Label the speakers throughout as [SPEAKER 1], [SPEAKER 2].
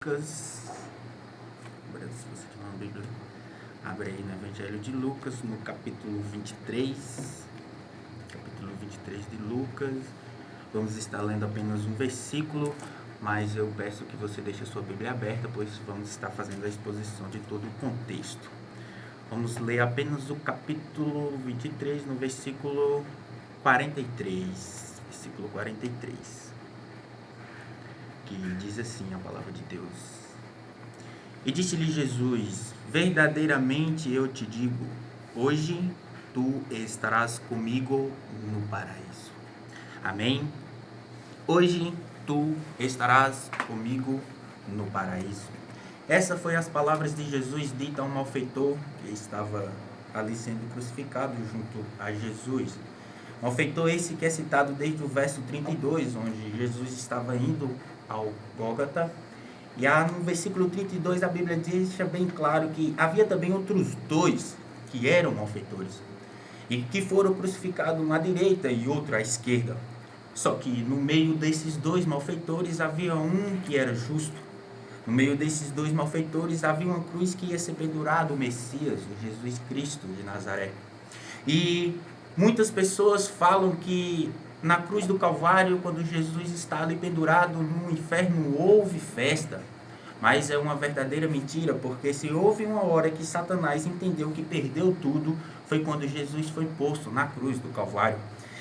[SPEAKER 1] Lucas, se você tiver uma Bíblia, abre aí no Evangelho de Lucas, no capítulo 23, de Lucas. Vamos estar lendo apenas um versículo, mas eu peço que você deixe a sua Bíblia aberta, pois vamos estar fazendo a exposição de todo o contexto. Vamos ler apenas o capítulo 23, no versículo 43, que diz assim a palavra de Deus. E disse-lhe Jesus: verdadeiramente eu te digo, hoje tu estarás comigo no paraíso. Amém? Hoje tu estarás comigo no paraíso. Essa foi as palavras de Jesus dita a um malfeitor que estava ali sendo crucificado junto a Jesus. Malfeitor esse que é citado desde o verso 32, onde Jesus estava indo ao Gólgota. E no versículo 32 a Bíblia deixa bem claro que havia também outros dois que eram malfeitores e que foram crucificados uma à direita e outro à esquerda. Só que no meio desses dois malfeitores havia um que era justo. No meio desses dois malfeitores havia uma cruz que ia ser pendurado, o Messias, o Jesus Cristo de Nazaré. E muitas pessoas falam que na cruz do Calvário, quando Jesus está ali pendurado no inferno, houve festa. Mas é uma verdadeira mentira, porque se houve uma hora que Satanás entendeu que perdeu tudo, foi quando Jesus foi posto na cruz do Calvário.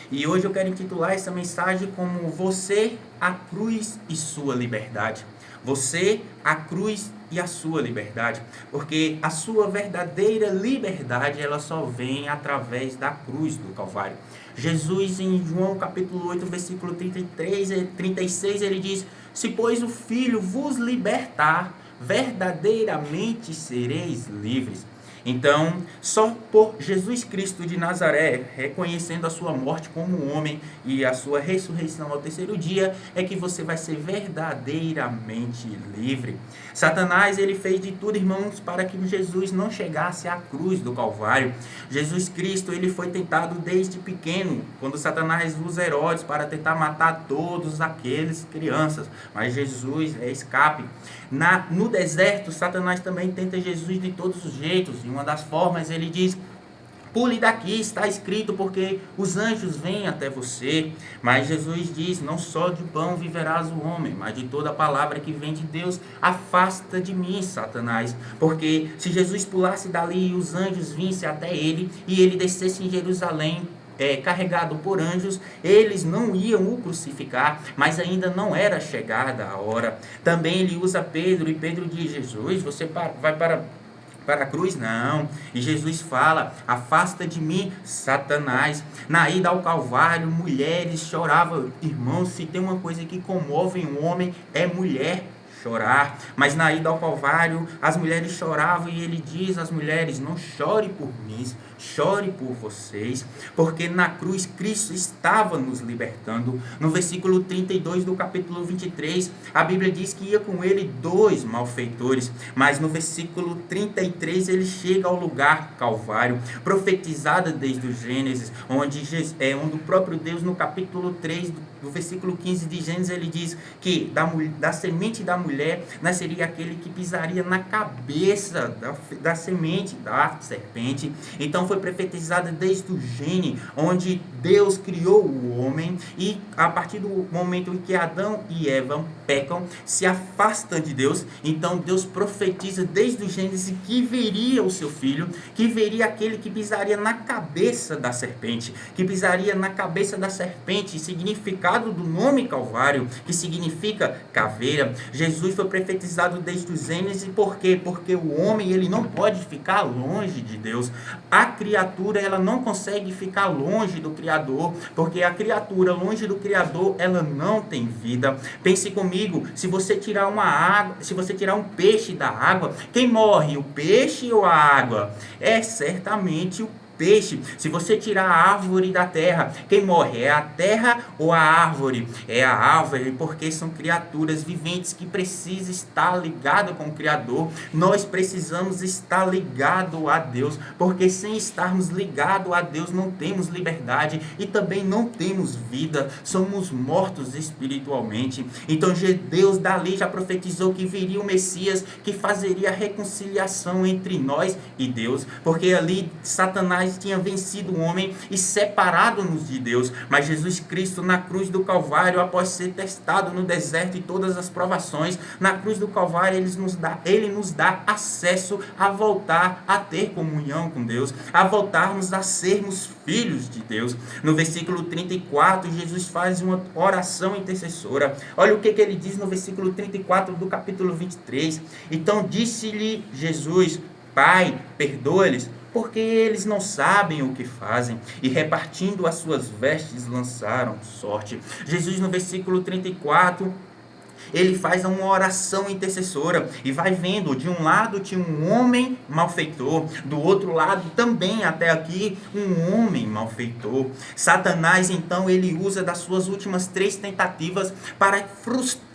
[SPEAKER 1] E hoje eu quero intitular essa mensagem como Você, a cruz e sua liberdade. Você, a cruz e a sua liberdade, porque a sua verdadeira liberdade ela só vem através da cruz do Calvário. Jesus em João capítulo 8, versículo 33 e 36, ele diz: se pois o Filho vos libertar, verdadeiramente sereis livres. Então, só por Jesus Cristo de Nazaré, reconhecendo a sua morte como homem e a sua ressurreição ao terceiro dia, é que você vai ser verdadeiramente livre. Satanás, ele fez de tudo, irmãos, para que Jesus não chegasse à cruz do Calvário. Jesus Cristo, ele foi tentado desde pequeno, quando Satanás usa Herodes para tentar matar todos aqueles crianças. Mas Jesus é escape. No deserto, Satanás também tenta Jesus de todos os jeitos. E uma das formas, ele diz: pule daqui, está escrito, porque os anjos vêm até você. Mas Jesus diz: não só de pão viverás o homem, mas de toda palavra que vem de Deus. Afasta de mim, Satanás. Porque se Jesus pulasse dali e os anjos vissem até ele, e ele descesse em Jerusalém, carregado por anjos, eles não iam o crucificar, mas ainda não era chegada a hora. Também ele usa Pedro, e Pedro diz: Jesus, você vai para a cruz? Não. E Jesus fala: afasta de mim, Satanás. Na ida ao Calvário, mulheres choravam. Irmãos, se tem uma coisa que comove um homem, é mulher chorar. Mas na ida ao Calvário, as mulheres choravam, e ele diz às mulheres: não chore por mim, chore por vocês, porque na cruz Cristo estava nos libertando. No versículo 32 do capítulo 23, a Bíblia diz que ia com ele dois malfeitores, mas no versículo 33 ele chega ao lugar Calvário, profetizada desde o Gênesis, onde o próprio Deus, no capítulo 3 do versículo 15 de Gênesis, ele diz que da semente da mulher nasceria aquele que pisaria na cabeça da semente da serpente. Então foi profetizada desde o Gênesis, onde Deus criou o homem, e a partir do momento em que Adão e Eva pecam, se afastam de Deus, então Deus profetiza desde o Gênesis que viria o seu filho, que viria aquele que pisaria na cabeça da serpente, significado do nome Calvário, que significa caveira. Jesus foi profetizado desde o Gênesis. Por quê? Porque o homem, ele não pode ficar longe de Deus. A criatura, ela não consegue ficar longe do Criador, porque a criatura longe do Criador, ela não tem vida. Pense comigo, se você tirar um peixe da água, quem morre, o peixe ou a água? É certamente peixe. Se você tirar a árvore da terra, quem morre é a terra ou a árvore? É a árvore, porque são criaturas viventes que precisam estar ligadas com o Criador. Nós precisamos estar ligados a Deus, porque sem estarmos ligados a Deus não temos liberdade e também não temos vida, somos mortos espiritualmente. Então Deus dali já profetizou que viria o Messias, que fazeria a reconciliação entre nós e Deus, porque ali Satanás tinha vencido o homem e separado-nos de Deus, mas Jesus Cristo na cruz do Calvário, após ser testado no deserto e todas as provações, na cruz do Calvário ele nos dá acesso a voltar a ter comunhão com Deus, a voltarmos a sermos filhos de Deus. No versículo 34, Jesus faz uma oração intercessora. Olha o que ele diz no versículo 34 do capítulo 23. Então disse-lhe Jesus: Pai, perdoa-lhes, porque eles não sabem o que fazem. E repartindo as suas vestes, lançaram sorte. Jesus, no versículo 34, ele faz uma oração intercessora e vai vendo, de um lado tinha um homem malfeitor, do outro lado também até aqui um homem malfeitor. Satanás então ele usa das suas últimas 3 tentativas para frustrar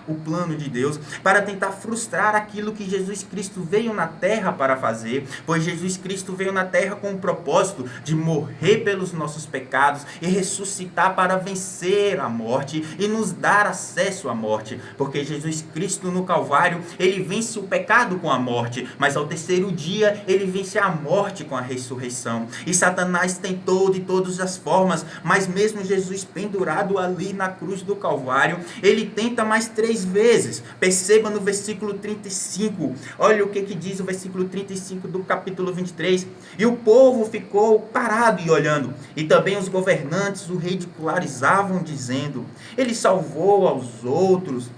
[SPEAKER 1] o plano de Deus, para tentar frustrar aquilo que Jesus Cristo veio na terra para fazer, pois Jesus Cristo veio na terra com o propósito de morrer pelos nossos pecados e ressuscitar para vencer a morte e nos dar acesso à morte, porque Jesus Cristo no Calvário, ele vence o pecado com a morte, mas ao 3º dia ele vence a morte com a ressurreição. E Satanás tentou de todas as formas, mas mesmo Jesus pendurado ali na cruz do Calvário, ele tenta mais 3 vezes. Perceba no versículo 35. Olha o que diz o versículo 35 do capítulo 23. E o povo ficou parado e olhando. E também os governantes o ridicularizavam, dizendo: Ele salvou aos outros.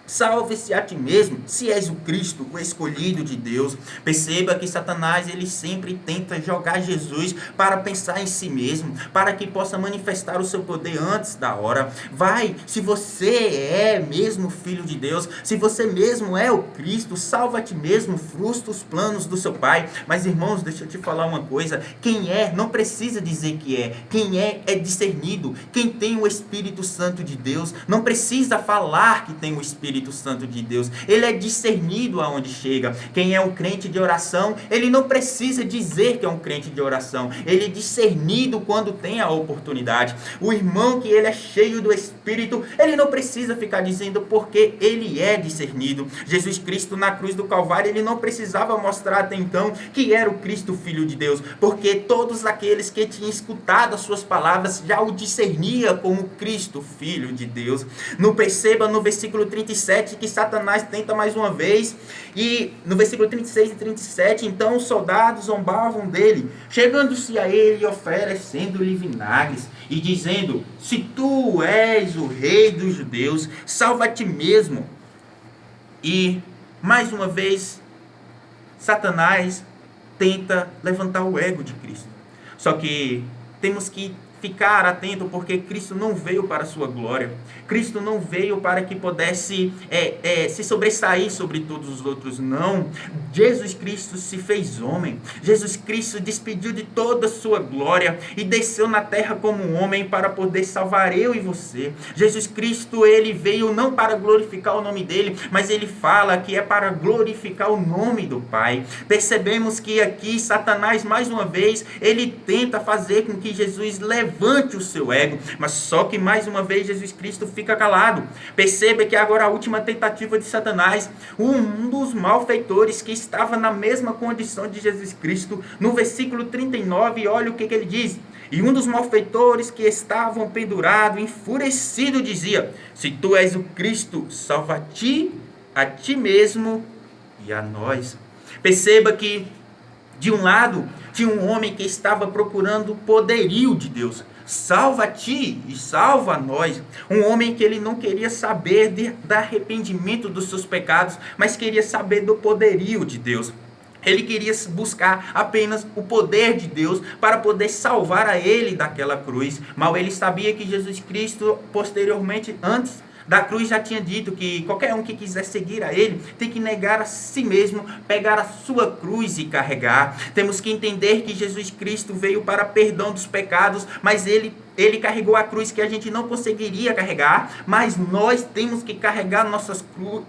[SPEAKER 1] Salve-se a ti mesmo, se és o Cristo, o escolhido de Deus. Perceba que Satanás ele sempre tenta jogar Jesus para pensar em si mesmo, para que possa manifestar o seu poder antes da hora. Vai, se você é mesmo filho de Deus, se você mesmo é o Cristo, salva a ti mesmo, frustra os planos do seu Pai. Mas irmãos, deixa eu te falar uma coisa, quem é, não precisa dizer que é, quem é discernido, quem tem o Espírito Santo de Deus, não precisa falar que tem o Espírito Santo de Deus, ele é discernido aonde chega. Quem é um crente de oração, ele não precisa dizer que é um crente de oração, ele é discernido quando tem a oportunidade. O irmão que ele é cheio do Espírito, ele não precisa ficar dizendo, porque ele é discernido. Jesus Cristo na cruz do Calvário, ele não precisava mostrar até então que era o Cristo Filho de Deus, porque todos aqueles que tinham escutado as suas palavras já o discernia como Cristo Filho de Deus. Perceba no versículo 37 que Satanás tenta mais uma vez, e no versículo 36 e 37, então os soldados zombavam dele, chegando-se a ele e oferecendo-lhe vinagres, e dizendo: se tu és o rei dos judeus, salva a ti mesmo. E mais uma vez Satanás tenta levantar o ego de Cristo. Só que temos que ficar atento, porque Cristo não veio para a sua glória. Cristo não veio para que pudesse se sobressair sobre todos os outros. Não. Jesus Cristo se fez homem. Jesus Cristo despediu de toda a sua glória e desceu na terra como um homem para poder salvar eu e você. Jesus Cristo, ele veio não para glorificar o nome dele, mas ele fala que é para glorificar o nome do Pai. Percebemos que aqui Satanás, mais uma vez, ele tenta fazer com que Jesus levante o seu ego, mas só que mais uma vez Jesus Cristo fica calado. Perceba que agora a última tentativa de Satanás, um dos malfeitores que estava na mesma condição de Jesus Cristo, no versículo 39, olha o que ele diz: e um dos malfeitores que estavam pendurados, enfurecido, dizia: se tu és o Cristo, salva a ti mesmo e a nós. Perceba que de um lado tinha um homem que estava procurando o poderio de Deus. Salva a ti e salva a nós. Um homem que ele não queria saber do arrependimento dos seus pecados, mas queria saber do poderio de Deus. Ele queria buscar apenas o poder de Deus para poder salvar a ele daquela cruz. Mas ele sabia que Jesus Cristo, posteriormente, antes da cruz já tinha dito que qualquer um que quiser seguir a ele tem que negar a si mesmo, pegar a sua cruz e carregar. Temos que entender que Jesus Cristo veio para perdão dos pecados, mas ele carregou a cruz que a gente não conseguiria carregar, mas nós temos que carregar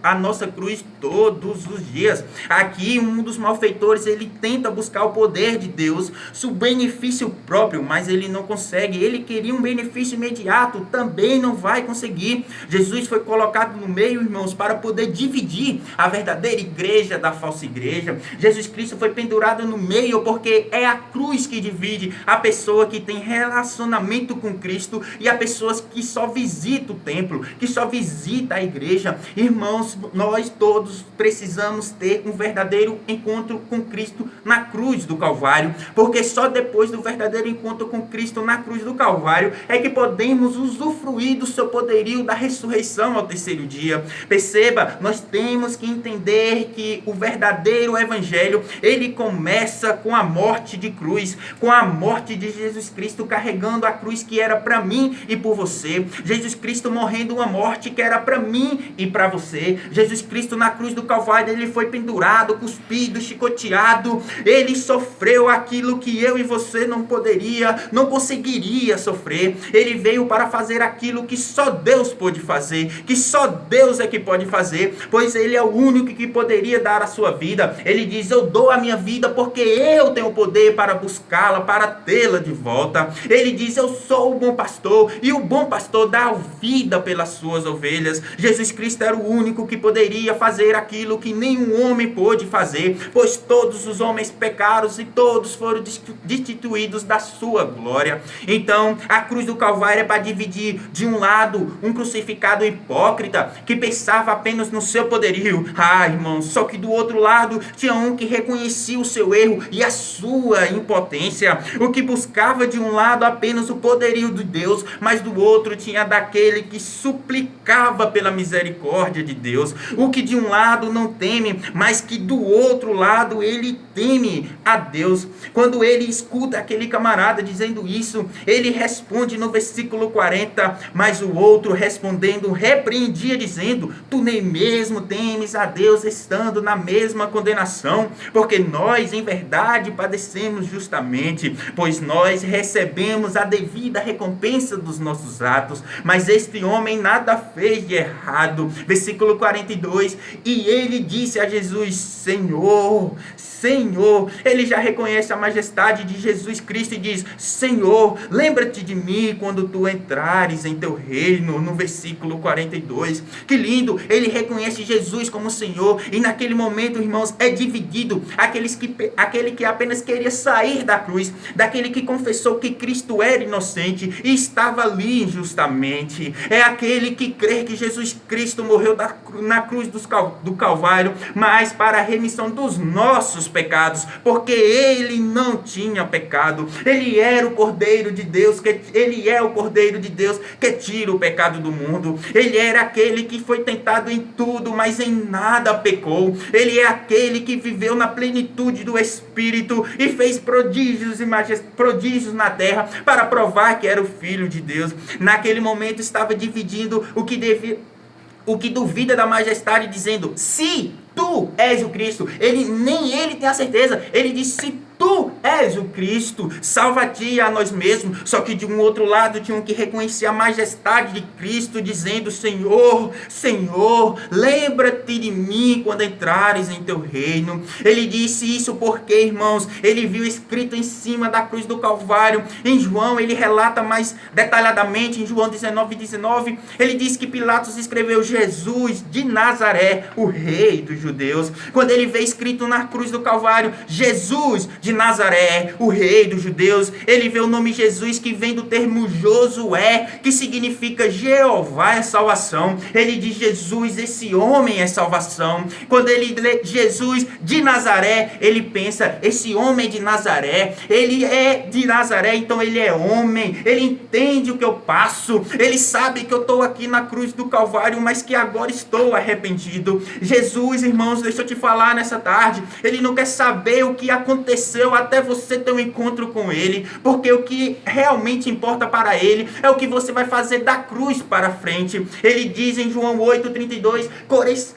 [SPEAKER 1] a nossa cruz todos os dias. Aqui um dos malfeitores, ele tenta buscar o poder de Deus, seu benefício próprio, mas ele não consegue. Ele queria um benefício imediato, também não vai conseguir. Jesus foi colocado no meio, irmãos, para poder dividir a verdadeira igreja da falsa igreja. Jesus Cristo foi pendurado no meio porque é a cruz que divide a pessoa que tem relacionamento com Cristo e a pessoas que só visitam o templo, que só visitam a igreja. Irmãos, nós todos precisamos ter um verdadeiro encontro com Cristo na cruz do Calvário, porque só depois do verdadeiro encontro com Cristo na cruz do Calvário é que podemos usufruir do seu poderio da ressurreição ao terceiro dia. Perceba, nós temos que entender que o verdadeiro evangelho, ele começa com a morte de cruz, com a morte de Jesus Cristo carregando a cruz que era para mim e por você. Jesus Cristo morrendo uma morte que era para mim e para você. Jesus Cristo na cruz do Calvário, ele foi pendurado, cuspido, chicoteado. Ele sofreu aquilo que eu e você não conseguiria sofrer. Ele veio para fazer aquilo que só Deus pôde fazer, que só Deus é que pode fazer, pois ele é o único que poderia dar a sua vida. Ele diz: eu dou a minha vida porque eu tenho o poder para buscá-la, para tê-la de volta. Ele diz: eu sou o bom pastor, e o bom pastor dá a vida pelas suas ovelhas. Jesus Cristo era o único que poderia fazer aquilo que nenhum homem pôde fazer, pois todos os homens pecaram e todos foram destituídos da sua glória. Então, a cruz do Calvário é para dividir, de um lado, um crucificado hipócrita, que pensava apenas no seu poderio. Irmãos, só que do outro lado, tinha um que reconhecia o seu erro e a sua impotência, o que buscava de um lado apenas o poderio de Deus, mas do outro tinha daquele que suplicava pela misericórdia de Deus, o que de um lado não teme, mas que do outro lado ele teme a Deus. Quando ele escuta aquele camarada dizendo isso, ele responde no versículo 40, mas o outro respondendo repreendia dizendo: tu nem mesmo temes a Deus, estando na mesma condenação, porque nós em verdade padecemos justamente, pois nós recebemos a devida recompensa dos nossos atos, mas este homem nada fez de errado. Versículo 42, e ele disse a Jesus: Senhor, ele já reconhece a majestade de Jesus Cristo e diz: Senhor, lembra-te de mim quando tu entrares em teu reino. No versículo 42, que lindo, ele reconhece Jesus como Senhor, e naquele momento, irmãos, é dividido aquele que apenas queria sair da cruz, daquele que confessou que Cristo era inocente e estava ali injustamente, é aquele que crê que Jesus Cristo morreu na cruz do Calvário, mas para a remissão dos nossos pecados, porque ele não tinha pecado. Ele era o Cordeiro de Deus, ele é o Cordeiro de Deus que tira o pecado do mundo. Ele era aquele que foi tentado em tudo, mas em nada pecou. Ele é aquele que viveu na plenitude do Espírito e fez prodígios na terra para provar que era o Filho de Deus. Naquele momento estava dividindo o que duvida da majestade, dizendo: se tu és o Cristo. Nem ele tem a certeza. Ele diz: se tu és o Cristo, salva-te a nós mesmos. Só que de um outro lado tinham que reconhecer a majestade de Cristo, dizendo: Senhor, lembra-te de mim quando entrares em teu reino. Ele disse isso porque, irmãos, ele viu escrito em cima da cruz do Calvário. Em João, ele relata mais detalhadamente, em João 19, ele diz que Pilatos escreveu: Jesus de Nazaré, o rei dos judeus. Quando ele vê escrito na cruz do Calvário: Jesus de Nazaré, o rei dos judeus, ele vê o nome Jesus, que vem do termo Josué, que significa Jeová é salvação. Ele diz: Jesus, esse homem é salvação. Quando ele lê Jesus de Nazaré, ele pensa, esse homem de Nazaré, ele é de Nazaré, então ele é homem, ele entende o que eu passo, ele sabe que eu estou aqui na cruz do Calvário, mas que agora estou arrependido. Jesus, irmãos, deixa eu te falar nessa tarde, ele não quer saber o que aconteceu até você ter um encontro com ele, porque o que realmente importa para ele é o que você vai fazer da cruz para frente. Ele diz em João 8,32,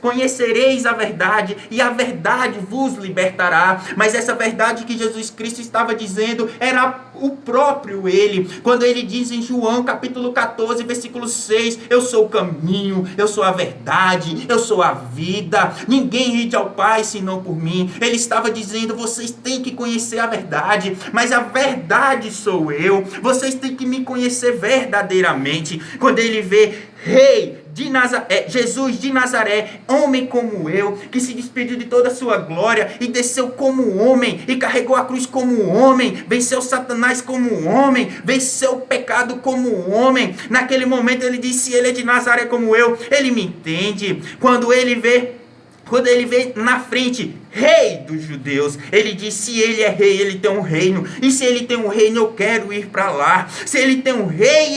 [SPEAKER 1] conhecereis a verdade e a verdade vos libertará. Mas essa verdade que Jesus Cristo estava dizendo era o próprio ele, quando ele diz em João capítulo 14, versículo 6, eu sou o caminho, eu sou a verdade, eu sou a vida, ninguém ide ao Pai senão por mim. Ele estava dizendo, vocês têm que conhecer a verdade, mas a verdade sou eu, vocês têm que me conhecer verdadeiramente. Quando ele vê Jesus de Nazaré, homem como eu, que se despediu de toda a sua glória e desceu como homem, e carregou a cruz como homem, venceu Satanás como homem, venceu o pecado como homem. Naquele momento ele disse, ele é de Nazaré como eu, ele me entende. Quando ele vê na frente, rei dos judeus, ele diz, se ele é rei, ele tem um reino, e se ele tem um reino, eu quero ir para lá. Se ele tem um rei,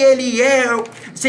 [SPEAKER 1] se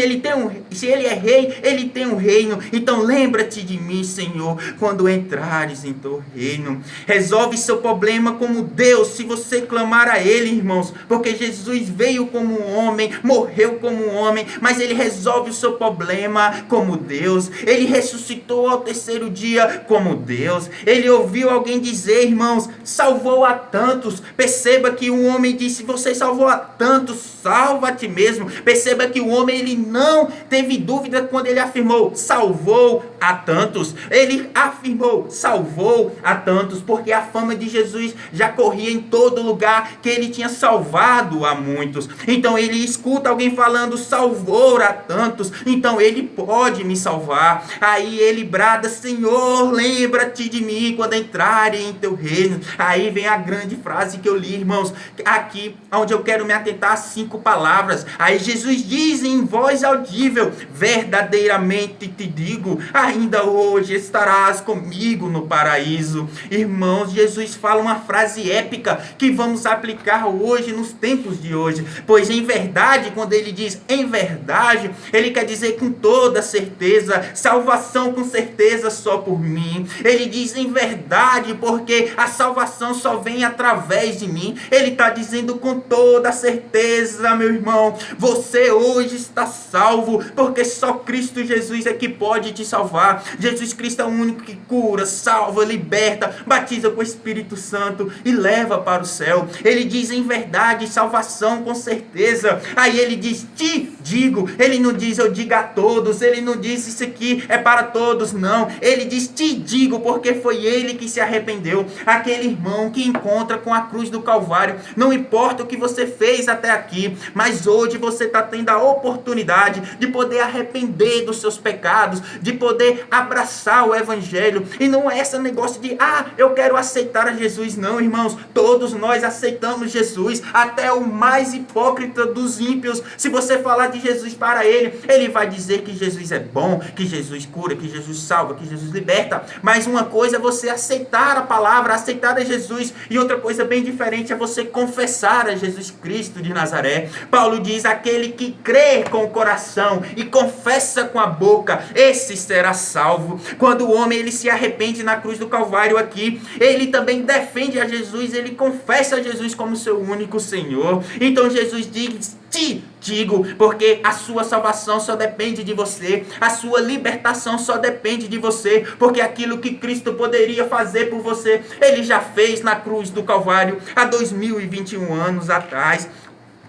[SPEAKER 1] ele é rei, ele tem um reino. Então lembra-te de mim, Senhor, quando entrares em teu reino. Resolve seu problema como Deus, se você clamar a ele, irmãos, porque Jesus veio como um homem, morreu como um homem, mas ele resolve o seu problema como Deus. Ele ressuscitou ao terceiro dia como Deus. Ele ouviu alguém dizer, irmãos, salvou a tantos. Perceba que um homem disse, você salvou a tantos, salva a ti mesmo. Perceba que o homem, ele não teve dúvida quando ele afirmou, salvou a tantos. Ele afirmou, salvou a tantos, porque a fama de Jesus já corria em todo lugar, que ele tinha salvado a muitos. Então ele escuta alguém falando, salvou a tantos, então ele pode me salvar. Aí ele brada, Senhor, lembra-te de mim quando entrarem em teu reino. Aí vem a grande frase que eu li, irmãos, aqui onde eu quero me atentar a 5 palavras. Aí Jesus diz em voz audível, verdadeiramente te digo, ainda hoje estarás comigo no paraíso. Irmãos, Jesus fala uma frase épica que vamos aplicar hoje, nos tempos de hoje, pois em verdade, quando ele diz em verdade, ele quer dizer com toda certeza, salvação com certeza só por mim. Ele diz em verdade, porque a salvação só vem através de mim. Ele está dizendo com toda certeza, meu irmão, você hoje está salvo, porque só Cristo Jesus é que pode te salvar. Jesus Cristo é o único que cura, salva, liberta, batiza com o Espírito Santo e leva para o céu. Ele diz em verdade, salvação com certeza. Aí ele diz, te digo. Ele não diz eu digo a todos, ele não diz isso aqui é para todos, não. Ele diz te digo, porque foi ele que se arrependeu. Aquele irmão que encontra com a cruz do Calvário. Não importa o que você fez até aqui, mas hoje você está tendo a oportunidade de poder arrepender dos seus pecados, de poder abraçar o Evangelho. E não é esse negócio de, eu quero aceitar a Jesus. Não, irmãos, todos nós aceitamos Jesus, até o mais hipócrita dos ímpios. Se você falar de Jesus para ele, ele vai dizer que Jesus é bom, que Jesus cura, que Jesus salva, que Jesus liberta. Mas uma coisa é você aceitar a palavra, aceitar a Jesus, e outra coisa bem diferente é você confessar a Jesus Cristo de Nazaré. Paulo diz, aquele que crê com o coração e confessa com a boca, esse será salvo. Quando o homem ele se arrepende na cruz do Calvário aqui, ele também defende a Jesus, ele confessa a Jesus como seu único Senhor. Então Jesus diz, te digo, porque a sua salvação só depende de você, a sua libertação só depende de você, porque aquilo que Cristo poderia fazer por você, ele já fez na cruz do Calvário há 2021 anos atrás.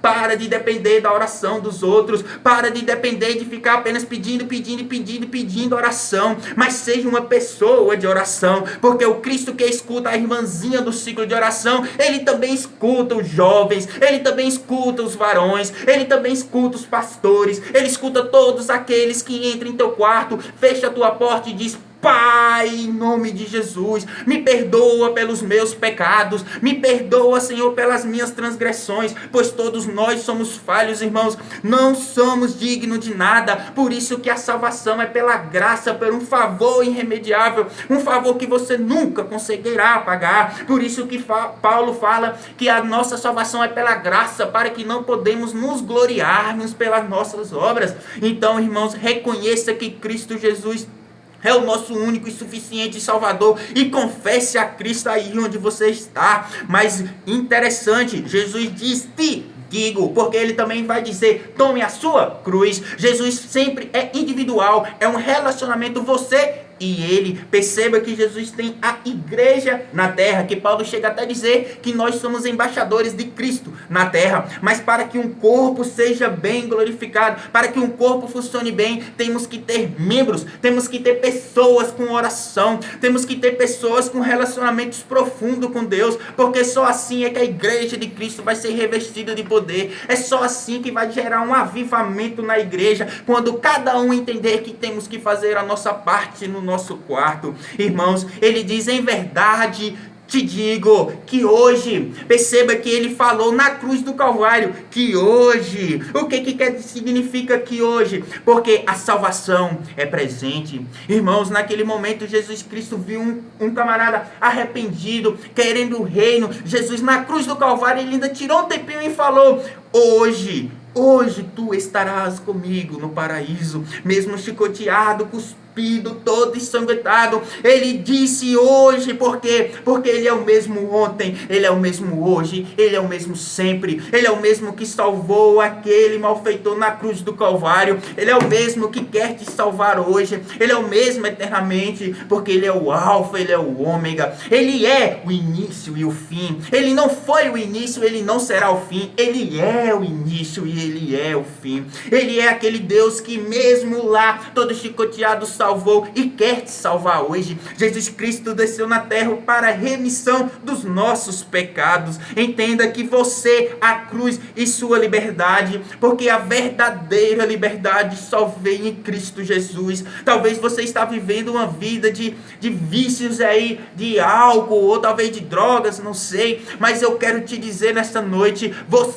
[SPEAKER 1] Para de depender da oração dos outros. Para de depender de ficar apenas pedindo oração. Mas seja uma pessoa de oração. Porque o Cristo que escuta a irmãzinha do ciclo de oração, ele também escuta os jovens. Ele também escuta os varões. Ele também escuta os pastores. Ele escuta todos aqueles que entram em teu quarto, fecha a tua porta e diz, Pai, em nome de Jesus, me perdoa pelos meus pecados, me perdoa, Senhor, pelas minhas transgressões, pois todos nós somos falhos, irmãos, não somos dignos de nada, por isso que a salvação é pela graça, por um favor irremediável, um favor que você nunca conseguirá pagar. Por isso que Paulo fala que a nossa salvação é pela graça, para que não podemos nos gloriarmos pelas nossas obras. Então, irmãos, reconheça que Cristo Jesus é o nosso único e suficiente Salvador, e confesse a Cristo aí onde você está. Mas interessante, Jesus diz: te digo, porque ele também vai dizer: tome a sua cruz. Jesus sempre é individual, é um relacionamento você e ele. Perceba que Jesus tem a igreja na terra, que Paulo chega até a dizer que nós somos embaixadores de Cristo na terra. Mas para que um corpo seja bem glorificado, para que um corpo funcione bem, temos que ter membros, temos que ter pessoas com oração, temos que ter pessoas com relacionamentos profundos com Deus, porque só assim é que a igreja de Cristo vai ser revestida de poder. É só assim que vai gerar um avivamento na igreja, quando cada um entender que temos que fazer a nossa parte no nosso quarto. Irmãos, ele diz: em verdade te digo que hoje, perceba que ele falou na cruz do Calvário, que hoje, o que significa que hoje? Porque a salvação é presente. Irmãos, naquele momento Jesus Cristo viu um camarada arrependido, querendo o reino. Jesus na cruz do Calvário, ele ainda tirou um tempinho e falou: hoje tu estarás comigo no paraíso, mesmo chicoteado, cuspido, todo ensanguentado. Ele disse hoje, por quê? Porque ele é o mesmo ontem, ele é o mesmo hoje, ele é o mesmo sempre. Ele é o mesmo que salvou aquele malfeitor na cruz do Calvário. Ele é o mesmo que quer te salvar hoje. Ele é o mesmo eternamente, porque ele é o alfa, ele é o ômega. Ele é o início e o fim. Ele não foi o início, ele não será o fim. Ele é o início e ele é o fim. Ele é aquele Deus que mesmo lá, todo chicoteado, salvou e quer te salvar hoje. Jesus Cristo desceu na terra para a remissão dos nossos pecados. Entenda que você, a cruz e sua liberdade, porque a verdadeira liberdade só vem em Cristo Jesus. Talvez você está vivendo uma vida de vícios aí, de álcool, ou talvez de drogas, não sei, mas eu quero te dizer nesta noite,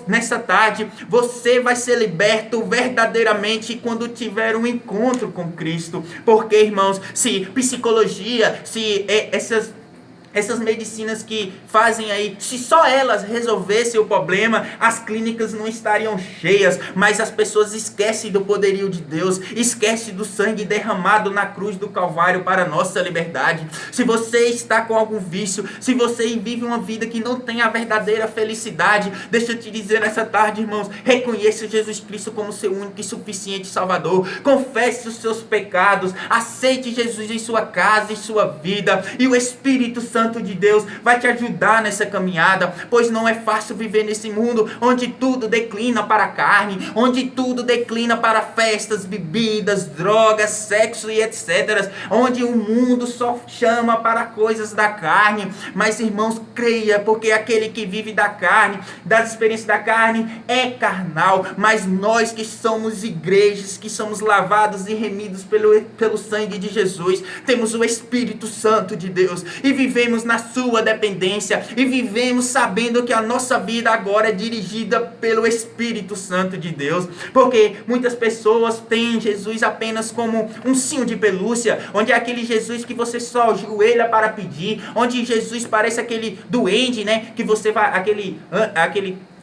[SPEAKER 1] nessa tarde, você vai ser liberto verdadeiramente quando tiver um encontro com Cristo. Porque, irmãos, se psicologia, se essas medicinas que fazem aí, se só elas resolvessem o problema, as clínicas não estariam cheias. Mas as pessoas esquecem do poderio de Deus, esquecem do sangue derramado na cruz do Calvário para a nossa liberdade. Se você está com algum vício, se você vive uma vida que não tem a verdadeira felicidade, deixa eu te dizer nessa tarde, irmãos, reconheça Jesus Cristo como seu único e suficiente Salvador. Confesse os seus pecados, aceite Jesus em sua casa, em sua vida, e o Espírito Santo de Deus vai te ajudar nessa caminhada, pois não é fácil viver nesse mundo onde tudo declina para a carne, onde tudo declina para festas, bebidas, drogas, sexo e etc, onde o mundo só chama para coisas da carne. Mas, irmãos, creia, porque aquele que vive da carne, das experiências da carne, é carnal. Mas nós que somos igrejas, que somos lavados e remidos pelo sangue de Jesus, temos o Espírito Santo de Deus e vivemos na sua dependência, e vivemos sabendo que a nossa vida agora é dirigida pelo Espírito Santo de Deus. Porque muitas pessoas têm Jesus apenas como um ursinho de pelúcia, onde é aquele Jesus que você só ajoelha para pedir, onde Jesus parece aquele duende, né, que você vai, aquele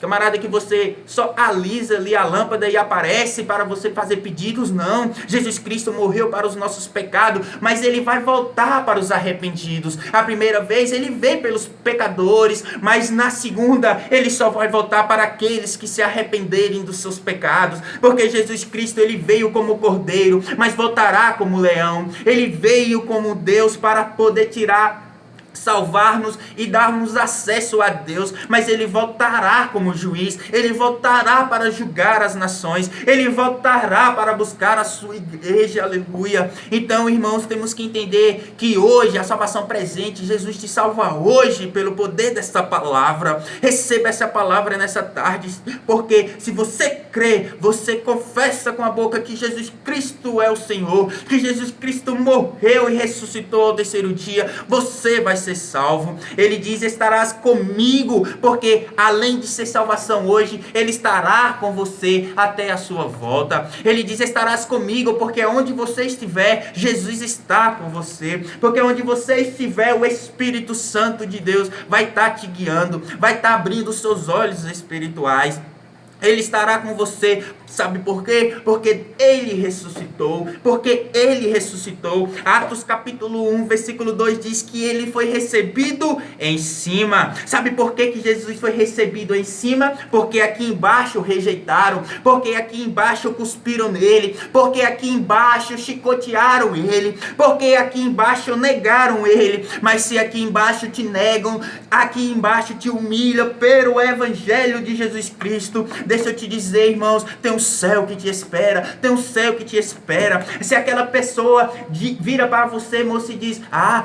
[SPEAKER 1] camarada que você só alisa ali a lâmpada e aparece para você fazer pedidos. Não, Jesus Cristo morreu para os nossos pecados, mas ele vai voltar para os arrependidos. A primeira vez ele veio pelos pecadores, mas na segunda ele só vai voltar para aqueles que se arrependerem dos seus pecados. Porque Jesus Cristo, ele veio como cordeiro, mas voltará como leão. Ele veio como Deus para poder tirar salvar-nos e dar-nos acesso a Deus, mas Ele voltará como juiz, Ele voltará para julgar as nações, Ele voltará para buscar a sua igreja, aleluia. Então, irmãos, temos que entender que hoje, a salvação presente, Jesus te salva hoje pelo poder dessa palavra. Receba essa palavra nessa tarde, porque se você crê, você confessa com a boca que Jesus Cristo é o Senhor, que Jesus Cristo morreu e ressuscitou ao terceiro dia, você vai ser salvo. Ele diz: estarás comigo, porque além de ser salvação hoje, Ele estará com você até a sua volta. Ele diz: estarás comigo, porque onde você estiver, Jesus está com você, porque onde você estiver, o Espírito Santo de Deus vai estar te guiando, vai estar abrindo os seus olhos espirituais. Ele estará com você. Sabe por quê? Porque Ele ressuscitou. Porque Ele ressuscitou. Atos capítulo 1, versículo 2 diz que Ele foi recebido em cima. Sabe por que Jesus foi recebido em cima? Porque aqui embaixo rejeitaram. Porque aqui embaixo cuspiram nele. Porque aqui embaixo chicotearam Ele. Porque aqui embaixo negaram Ele. Mas se aqui embaixo te negam, aqui embaixo te humilham pelo Evangelho de Jesus Cristo, deixa eu te dizer, irmãos, tem um céu que te espera, tem um céu que te espera. Se aquela pessoa vira para você, moço, e diz: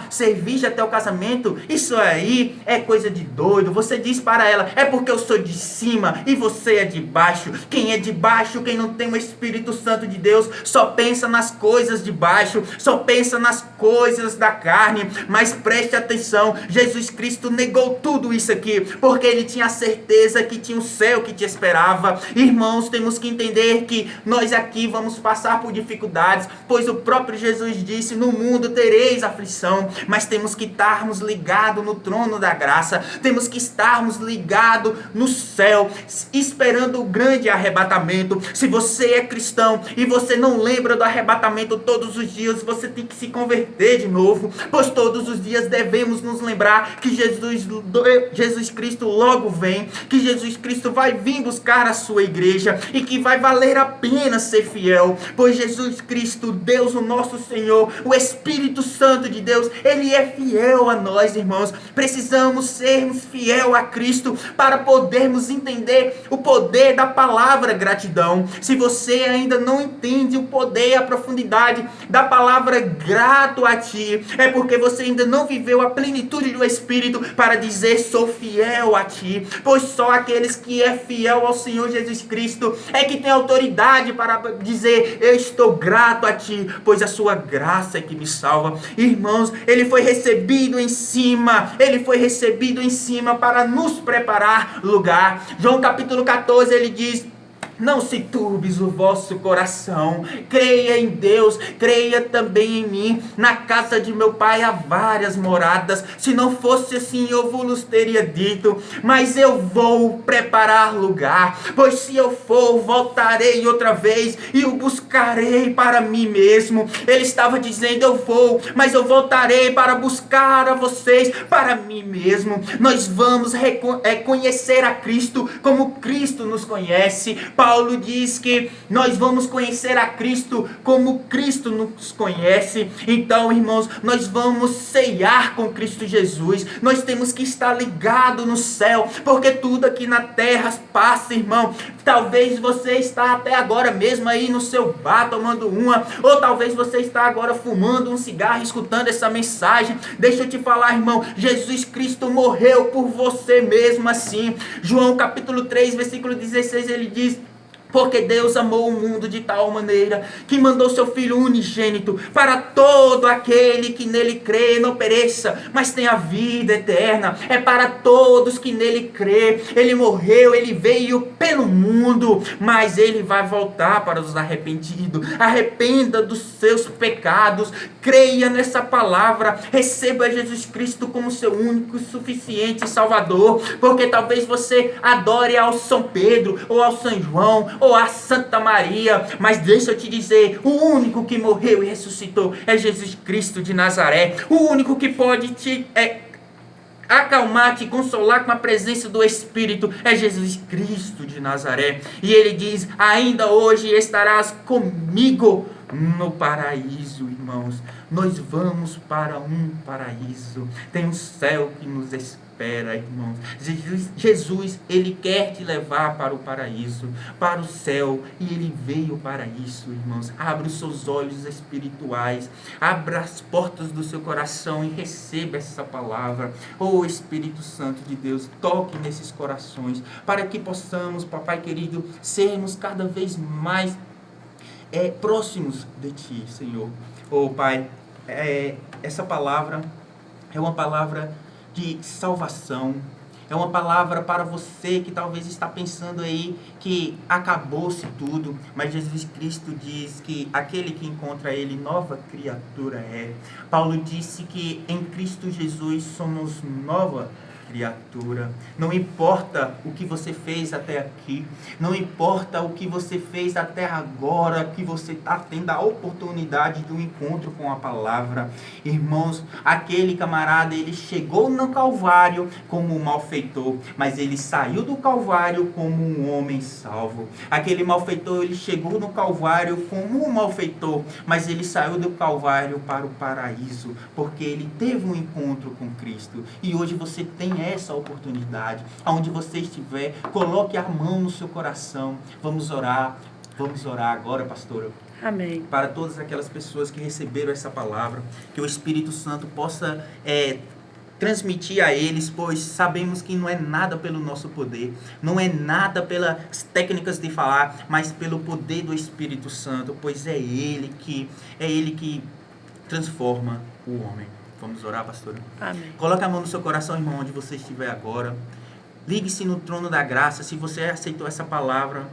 [SPEAKER 1] ser virgem até o casamento, isso aí é coisa de doido. Você diz para ela: é porque eu sou de cima e você é de baixo. Quem é de baixo, quem não tem o Espírito Santo de Deus, só pensa nas coisas de baixo, só pensa nas coisas da carne. Mas preste atenção, Jesus Cristo negou tudo isso aqui, porque Ele tinha certeza que tinha um céu que te esperava. Irmãos, temos que entender que nós aqui vamos passar por dificuldades, pois o próprio Jesus disse: no mundo tereis aflição, mas temos que estarmos ligados no trono da graça, temos que estarmos ligados no céu, esperando o grande arrebatamento. Se você é cristão e você não lembra do arrebatamento todos os dias, você tem que se converter de novo, pois todos os dias devemos nos lembrar que Jesus Cristo logo vem, que Jesus Cristo vai vir buscar a sua igreja e que vai valer a pena ser fiel, pois Jesus Cristo, Deus o nosso Senhor, o Espírito Santo de Deus, Ele é fiel a nós, irmãos. Precisamos sermos fiel a Cristo para podermos entender o poder da palavra gratidão. Se você ainda não entende o poder e a profundidade da palavra grato a ti, é porque você ainda não viveu a plenitude do Espírito para dizer: sou fiel a ti, pois só aqueles que é fiel ao Senhor Jesus Cristo é que tem autoridade para dizer: eu estou grato a ti, pois a sua graça é que me salva. Irmãos, Ele foi recebido em cima, Ele foi recebido em cima para nos preparar lugar. João capítulo 14, ele diz: não se turbes o vosso coração, creia em Deus, creia também em mim. Na casa de meu pai há várias moradas, se não fosse assim eu vos teria dito, mas eu vou preparar lugar, pois se eu for, voltarei outra vez e o buscarei para mim mesmo. Ele estava dizendo: eu vou, mas eu voltarei para buscar a vocês para mim mesmo. Nós vamos conhecer a Cristo como Cristo nos conhece. Paulo diz que nós vamos conhecer a Cristo como Cristo nos conhece. Então, irmãos, nós vamos ceiar com Cristo Jesus. Nós temos que estar ligados no céu, porque tudo aqui na terra passa, irmão. Talvez você está até agora mesmo aí no seu bar tomando uma, ou talvez você está agora fumando um cigarro, escutando essa mensagem. Deixa eu te falar, irmão, Jesus Cristo morreu por você mesmo assim. João capítulo 3, versículo 16, ele diz: porque Deus amou o mundo de tal maneira que mandou seu Filho unigênito para todo aquele que nele crê não pereça, mas tenha vida eterna. É para todos que nele crê. Ele morreu, Ele veio pelo mundo, mas Ele vai voltar para os arrependidos. Arrependa dos seus pecados, creia nessa palavra, receba Jesus Cristo como seu único e suficiente Salvador, porque talvez você adore ao São Pedro, ou ao São João, ou a Santa Maria, mas deixa eu te dizer, o único que morreu e ressuscitou é Jesus Cristo de Nazaré. O único que pode te acalmar, te consolar com a presença do Espírito é Jesus Cristo de Nazaré. E Ele diz: ainda hoje estarás comigo no paraíso, irmãos. Nós vamos para um paraíso. Tem um céu que nos espera, irmãos. Jesus, ele quer te levar para o paraíso, para o céu, e ele veio para isso, irmãos. Abra os seus olhos espirituais, abra as portas do seu coração e receba essa palavra. Oh, Espírito Santo de Deus, toque nesses corações, para que possamos, papai querido, sermos cada vez mais próximos de ti, Senhor. Oh, Pai, essa palavra é uma palavra de salvação. É uma palavra para você que talvez está pensando aí que acabou-se tudo, mas Jesus Cristo diz que aquele que encontra ele, nova criatura é. Paulo disse que em Cristo Jesus somos nova criatura. Não importa o que você fez até aqui, não importa o que você fez até agora, que você está tendo a oportunidade do encontro com a palavra. Irmãos, aquele camarada, ele chegou no Calvário como um malfeitor, mas ele saiu do Calvário como um homem salvo. Aquele malfeitor, ele chegou no Calvário como um malfeitor, mas ele saiu do Calvário para o paraíso, porque ele teve um encontro com Cristo. E hoje você tem essa oportunidade. Aonde você estiver, coloque a mão no seu coração. Vamos orar agora, pastora.
[SPEAKER 2] Amém.
[SPEAKER 1] Para todas aquelas pessoas que receberam essa palavra, que o Espírito Santo possa transmitir a eles, pois sabemos que não é nada pelo nosso poder, não é nada pelas técnicas de falar, mas pelo poder do Espírito Santo, pois é Ele que transforma o homem. Vamos orar, pastora?
[SPEAKER 2] Amém.
[SPEAKER 1] Coloque a mão no seu coração, irmão, onde você estiver agora. Ligue-se no trono da graça. Se você aceitou essa palavra,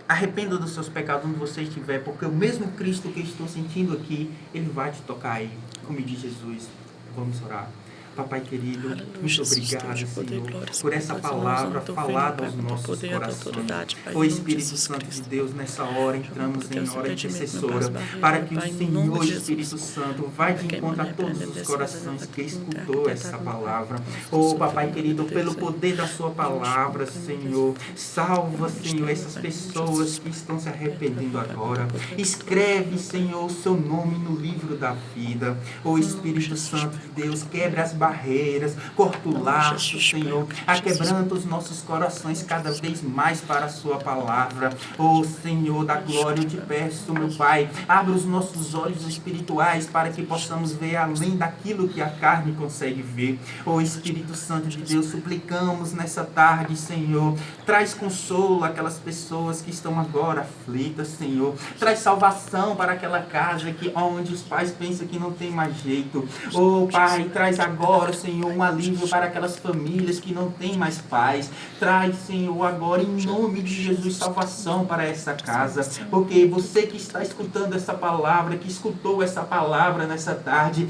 [SPEAKER 1] arrependa dos seus pecados onde você estiver, porque o mesmo Cristo que estou sentindo aqui, Ele vai te tocar aí. Como diz Jesus, vamos orar. Papai querido, muito obrigado, Senhor, por essa palavra falada aos nossos corações. Ô Espírito Santo de Deus, nessa hora entramos em hora intercessora, para que o Senhor, Espírito Santo, vá de encontro a todos os corações que escutou essa palavra. Ô Papai querido, pelo poder da sua palavra, Senhor, salva, Senhor, essas pessoas que estão se arrependendo agora. Escreve, Senhor, o seu nome no livro da vida. Ô Espírito Santo de Deus, quebra as barreiras, corta o laço, Senhor, aquebranta os nossos corações cada vez mais para a sua palavra. Oh Senhor da glória, eu te peço, meu Pai, abra os nossos olhos espirituais para que possamos ver além daquilo que a carne consegue ver. Oh Espírito Santo de Deus, suplicamos nessa tarde, Senhor, traz consolo àquelas pessoas que estão agora aflitas, Senhor, traz salvação para aquela casa onde os pais pensam que não tem mais jeito. Oh Pai, traz agora, Senhor, um alívio para aquelas famílias que não têm mais paz. Traz, Senhor, agora, em nome de Jesus, salvação para essa casa. Porque você que está escutando essa palavra, que escutou essa palavra nessa tarde,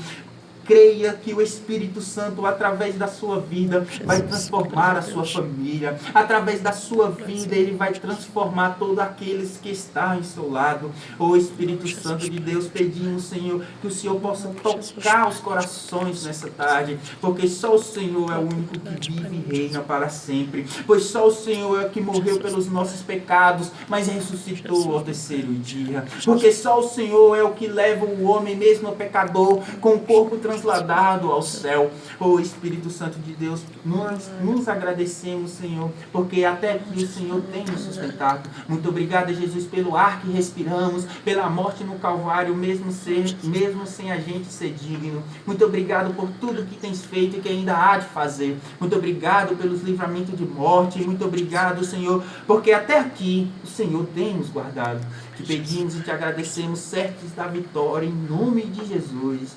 [SPEAKER 1] creia que o Espírito Santo, através da sua vida, vai transformar a sua família. Através da sua vida, Ele vai transformar todos aqueles que estão em seu lado. Ô Espírito Santo de Deus, pedimos, Senhor, que o Senhor possa tocar os corações nessa tarde, porque só o Senhor é o único que vive e reina para sempre. Pois só o Senhor é o que morreu pelos nossos pecados, mas ressuscitou ao terceiro dia. Porque só o Senhor é o que leva o homem, mesmo pecador, com o corpo transladado ao céu. Oh Espírito Santo de Deus, nós nos agradecemos, Senhor, porque até aqui o Senhor tem nos sustentado. Muito obrigado, Jesus, pelo ar que respiramos, pela morte no Calvário, mesmo sem a gente ser digno. Muito obrigado por tudo que tens feito e que ainda há de fazer. Muito obrigado pelos livramentos de morte. Muito obrigado, Senhor, porque até aqui o Senhor tem nos guardado. Te pedimos e te agradecemos, certos da vitória, em nome de Jesus.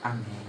[SPEAKER 1] Amém.